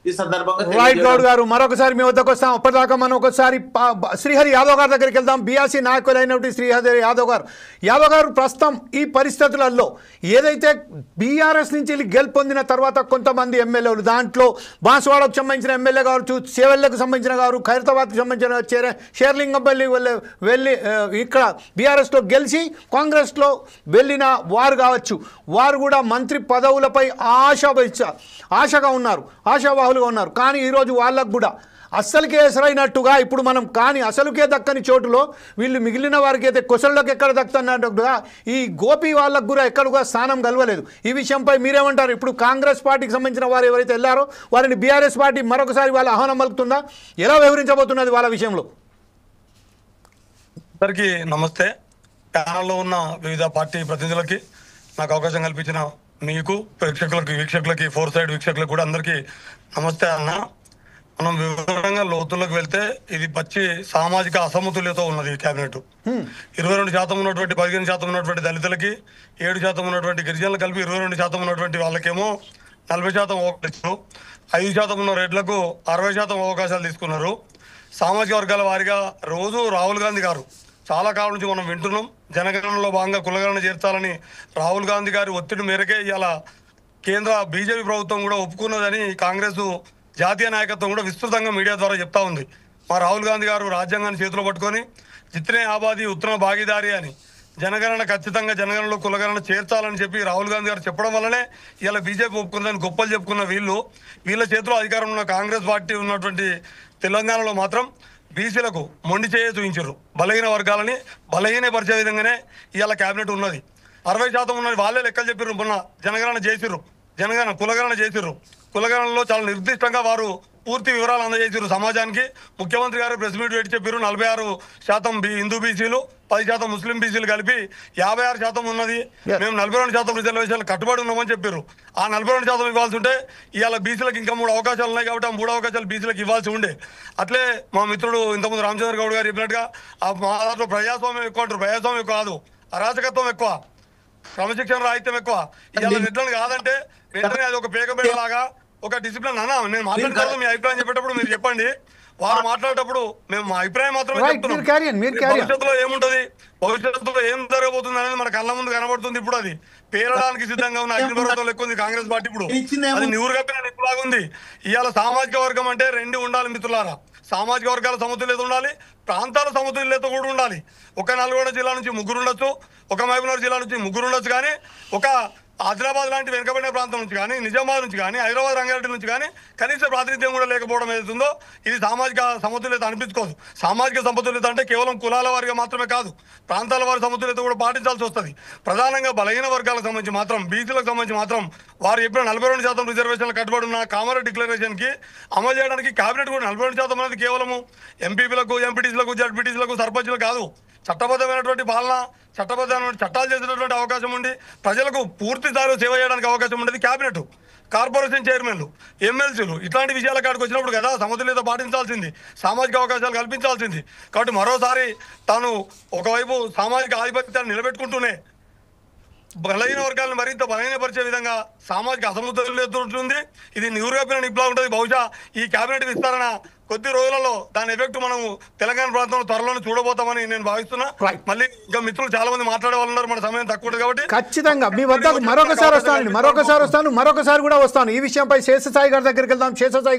ఈ సందర్భంగా రైట్ గౌడ్ గారు మరొకసారి మీ వద్దకు వస్తాం. అప్పటిదాకా మనం ఒకసారి శ్రీహరి యాదవ్ గారి దగ్గరికి వెళ్దాం. బీఆర్సీ నాయకులైనటువంటి శ్రీహరి యాదవ్ గారు ప్రస్తుతం ఈ పరిస్థితులలో ఏదైతే బీఆర్ఎస్ నుంచి గెలుపొందిన తర్వాత కొంతమంది ఎమ్మెల్యేలు, దాంట్లో బాన్సువాడకు సంబంధించిన ఎమ్మెల్యే కావచ్చు, చేవెళ్లకు సంబంధించిన గారు, ఖైరతాబాద్కి సంబంధించిన షేర్లింగంపల్లి వెళ్ళి ఇక్కడ బీఆర్ఎస్లో గెలిచి కాంగ్రెస్లో వెళ్ళిన వారు కావచ్చు, వారు కూడా మంత్రి పదవులపై ఆశగా ఉన్నారు, ఆశావాహులుగా ఉన్నారు. కానీ ఈరోజు వాళ్ళకు కూడా అస్సలుకే ఎసరైనట్టుగా ఇప్పుడు మనం కానీ అసలుకే దక్కని చోటులో వీళ్ళు మిగిలిన వారికి అయితే కుశలకు ఎక్కడ దక్కుతున్నట్టుగా ఈ గోపి వాళ్ళకు కూడా ఎక్కడ కూడా స్థానం కలవలేదు. ఈ విషయంపై మీరేమంటారు? ఇప్పుడు కాంగ్రెస్ పార్టీకి సంబంధించిన వారు ఎవరైతే వెళ్ళారో వారిని బీఆర్ఎస్ పార్టీ మరొకసారి వాళ్ళ ఆహ్వానం పలుకుతుందా? ఎలా వివరించబోతున్నది వాళ్ళ విషయంలో? అందరికీ నమస్తే. ప్యానల్లో ఉన్న వివిధ పార్టీ ప్రతినిధులకి నాకు అవకాశం కల్పించిన మీకు వీక్షకులకి ఫోర్ సైడ్ వీక్షకులకు కూడా అందరికీ నమస్తే అన్న. మనం వివరంగా లోతుల్లోకి వెళ్తే ఇది పచ్చి సామాజిక అసమతుల్యతో ఉన్నది కేబినెట్. 22% ఉన్నటువంటి 15% ఉన్నటువంటి దళితులకి, 7% ఉన్నటువంటి గిరిజనులు కలిపి 22% ఉన్నటువంటి వాళ్ళకేమో 40% అవకాశాలు, 5% ఉన్న రెడ్లకు 60% అవకాశాలు తీసుకున్నారు. సామాజిక వర్గాల వారిగా రోజు రాహుల్ గాంధీ గారు చాలా కాలం నుంచి మనం వింటున్నాం, జనగణనలో భాగంగా కులగణన చేర్చాలని రాహుల్ గాంధీ గారి ఒత్తిడి మేరకే ఇవాళ కేంద్ర బీజేపీ ప్రభుత్వం కూడా ఒప్పుకున్నదని కాంగ్రెస్ జాతీయ నాయకత్వం కూడా విస్తృతంగా మీడియా ద్వారా చెప్తా ఉంది. మా రాహుల్ గాంధీ గారు రాజ్యాంగాన్ని చేతిలో పట్టుకొని జిత్నే ఆబాదీ ఉత్తమ భాగీదారి అని జనగణన ఖచ్చితంగా జనగణనలో కులగణన చేర్చాలని చెప్పి రాహుల్ గాంధీ గారు చెప్పడం వల్లనే ఇలా బీజేపీ ఒప్పుకుందని గొప్పలు చెప్పుకున్న వీళ్ళ చేతిలో అధికారం ఉన్న కాంగ్రెస్ పార్టీ ఉన్నటువంటి తెలంగాణలో మాత్రం బీసీలకు మొండి చేయ చూపించారు. బలహీన వర్గాలని బలహీనపరిచే విధంగానే ఇవాళ కేబినెట్ ఉన్నది. 60% ఉన్నది వాళ్ళే లెక్కలు చెప్పారు. మొన్న జనగణన చేసిర్రు, కులగణన చేసిర్రు. కులగణనలో చాలా నిర్దిష్టంగా వారు పూర్తి వివరాలు అందజేసారు సమాజానికి. ముఖ్యమంత్రి గారు ప్రెస్ మీట్ పెట్టి చెప్పారు 46% హిందూ బీసీలు, 10% ముస్లిం బీసీలు కలిపి 56% ఉన్నది. మేము 42% రిజర్వేషన్లు కట్టుబడి ఉన్నామని చెప్పారు. ఆ 42% ఇవ్వాల్సి ఉంటే ఇవాళ బీసీలకు ఇంకా 3 అవకాశాలు ఉన్నాయి కాబట్టి ఆ 3 అవకాశాలు బీసీలకు ఇవ్వాల్సి ఉండే. అట్లే మా మిత్రుడు ఇంతకుముందు రామచంద్ర గౌడ్ గారు చెప్పినట్టుగా మా దాంట్లో ప్రజాస్వామ్యం ఎక్కువ అంటారు. ప్రజాస్వామ్యం కాదు, అరాచకత్వం ఎక్కువ, క్రమశిక్షణ రాహిత్యం ఎక్కువ. ఇవాళ నిద్రలు కాదంటే వెంటనే అది ఒక పేకబేడలాగా ఒక డిసిప్లిన్. అన్నా నేను మాట్లాడతాను, మీ అభిప్రాయం చెప్పేటప్పుడు మీరు చెప్పండి. వారు మాట్లాడేటప్పుడు మేము మా అభిప్రాయం మాత్రమే చెప్తున్నాం. భవిష్యత్తులో ఏముంటది, భవిష్యత్తులో ఏం జరగబోతుంది అనేది మన కళ్ళ ముందు కనబడుతుంది. ఇప్పుడు అది పేరడానికి సిద్ధంగా ఉన్న అగ్నిపర్వతం లెక్క ఉంది కాంగ్రెస్ పార్టీ. ఇప్పుడు అది నివురు కప్పిన నిప్పులాగుంది. ఇవాళ సామాజిక వర్గం అంటే 2 ఉండాలి మిత్రులారా. సామాజిక వర్గాల సమతుల్యత ఉండాలి, ప్రాంతాల సమతుల్యత కూడా ఉండాలి. ఒక నల్గొండ జిల్లా నుంచి 3 ఉండొచ్చు, ఒక మహబూబ్నగర్ జిల్లా నుంచి 3 ఉండొచ్చు, కానీ ఒక ఆదిలాబాద్ లాంటి వెనుకబడిన ప్రాంతం నుంచి కానీ, నిజామాబాద్ నుంచి కానీ, హైదరాబాద్ రంగారెడ్డి నుంచి కానీ కనీస ప్రాతినిధ్యం కూడా లేకపోవడం ఏదైతుందో ఇది సామాజిక సమతుల్యత అనిపించుకోదు. సామాజిక సమతుల్యత అంటే కేవలం కులాల వారిగా మాత్రమే కాదు, ప్రాంతాల వారి సమతుల్యత కూడా పాటించాల్సి వస్తుంది. ప్రధానంగా బలహీన వర్గాలకు సంబంధించి మాత్రం, బీసీలకు సంబంధించి మాత్రం వారు చెప్పిన 42% రిజర్వేషన్లు కట్టుబడి ఉన్న కామన్ డిక్లరేషన్ కి అమలు చేయడానికి కేబినెట్ కూడా 42% అనేది కేవలము ఎంపీపీలకు, ఎంపీటీసీలకు, జడ్పీటీసీలకు, సర్పంచ్లకు కాదు, చట్టబద్ధమైనటువంటి పాలన, చట్టబద్ధమైన చట్టాలు చేసినటువంటి అవకాశం ఉండి ప్రజలకు పూర్తి స్థాయిలో సేవ చేయడానికి అవకాశం ఉండేది కేబినెట్. కార్పొరేషన్ చైర్మన్లు, ఎమ్మెల్సీలు ఇట్లాంటి విషయాల కాడికి వచ్చినప్పుడు కదా సమతుల్యత పాటించాల్సింది, సామాజిక అవకాశాలు కల్పించాల్సింది. కాబట్టి మరోసారి తాను ఒకవైపు సామాజిక ఆధిపత్యాన్ని నిలబెట్టుకుంటూనే బలహీన వర్గాలను మరింత బలహీనపరిచే విధంగా సామాజిక అసమతుల్యత ఉంటుంది. ఇది నివురుగప్పిన నిప్పులా ఉంటుంది. బహుశా ఈ కేబినెట్ విస్తరణ కొద్ది రోజులలో దాని ఎఫెక్ట్ మనం తెలంగాణ ప్రాంతంలో త్వరలో చూడబోతామని నేను భావిస్తున్నా. మళ్ళీ ఇంకా మిత్రులు చాలా మంది మాట్లాడే వాళ్ళు ఉన్నారు, మన సమయం తక్కువ కాబట్టి ఖచ్చితంగా మీ వద్దకు మరొకసారి వస్తాను కూడా వస్తాను. ఈ విషయంపై శేషసాయి గారి దగ్గరికి వెళ్దాం. శేషసాయి